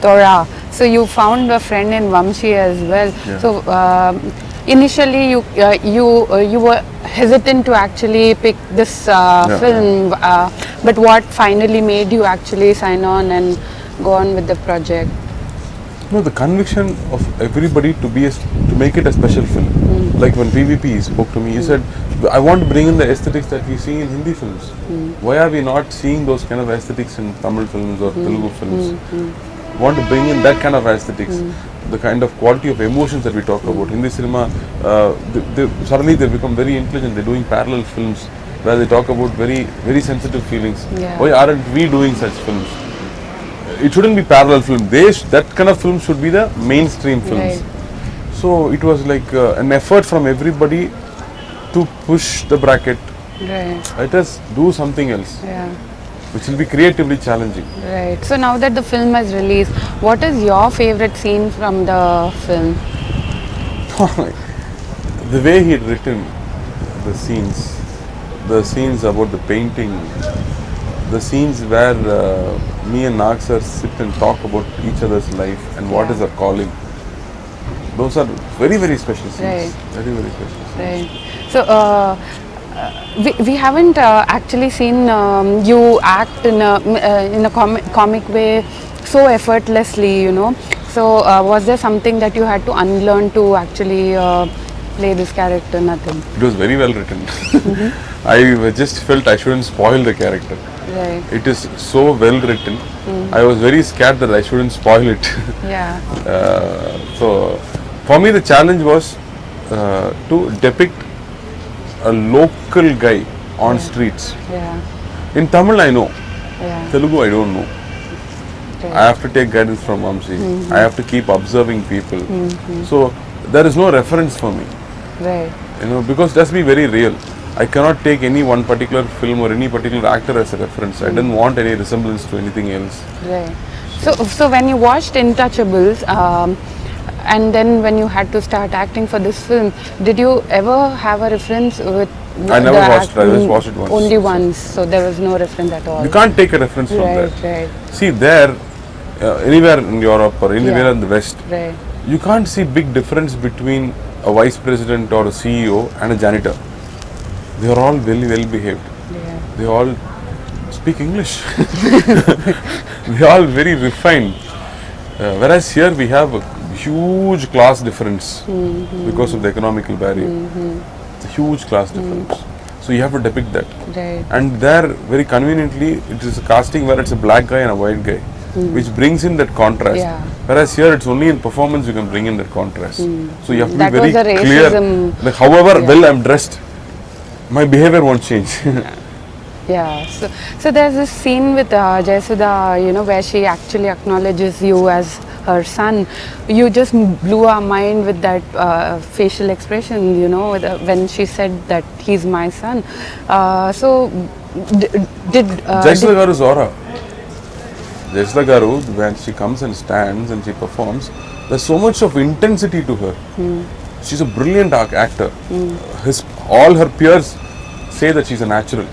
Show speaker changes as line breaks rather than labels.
Tora. So you found a friend in Vamshi as well.
Yeah.
So initially you were hesitant to actually pick this film, but what finally made you actually sign on and go on with the project?
No, the conviction of everybody to make it a special film. Like when PVP spoke to me, he said, I want to bring in the aesthetics that we see in Hindi films. Why are we not seeing those kind of aesthetics in Tamil films or Telugu films? Want to bring in that kind of aesthetics, the kind of quality of emotions that we talk about. Hindi cinema, suddenly they become very intelligent. They're doing parallel films where they talk about very, very sensitive feelings.
Yeah.
Why aren't we doing such films? It shouldn't be parallel film. That kind of film should be the mainstream films.
Right.
So it was like an effort from everybody to push the bracket.
Right.
Let us do something else,
Yeah.
which will be creatively challenging.
Right. So now that the film has released, what is your favorite scene from the film?
The way he had written the scenes about the painting, the scenes where me and Nag sir sit and talk about each other's life and what is our calling. Those are very, very special scenes.
Right.
Very, very special scenes.
Right. So we haven't actually seen you act in a comic way so effortlessly, you know. So was there something that you had to unlearn to actually play this character? Nothing.
It was very well written. I just felt I shouldn't spoil the character.
Right.
It is so well written. I was very scared that I shouldn't spoil it.
Yeah.
So for me the challenge was to depict a local guy on streets.
Yeah.
In Tamil I know.
Yeah.
Telugu I don't know.
Right.
I have to take guidance from Vamshi. I have to keep observing people. So there is no reference for me.
Right.
You know, because let's be very real. I cannot take any one particular film or any particular actor as a reference. I didn't want any resemblance to anything else.
Right. So when you watched Intouchables, and then when you had to start acting for this film, did you ever have a reference with
I never watched it. I just watched it once.
Only once. So there was no reference at all.
You can't take a reference from
Right.
that.
Right.
See, there, anywhere in Europe or anywhere in the West,
Right.
you can't see big difference between a vice president or a CEO and a janitor. They are all very well behaved.
Yeah.
They all speak English. They are all very refined. Whereas here we have a huge class difference because of the economical barrier. It's a huge class difference. So you have to depict that.
Right.
And there, very conveniently, it is a casting where it's a black guy and a white guy, which brings in that contrast.
Yeah.
Whereas here, it's only in performance you can bring in that contrast. So you have to
That
be very
was the
clear.
racism.
Like, however well I'm dressed, my behavior won't change.
Yeah. So there's this scene with Jayasudha, you know, where she actually acknowledges you as her son. You just blew our mind with that facial expression, you know, when she said that he's my son. So did
Jayasudha Garu's aura. Jayasudha Garu, when she comes and stands and she performs, there's so much of intensity to her. She's a brilliant actor. All her peers say that she's a natural.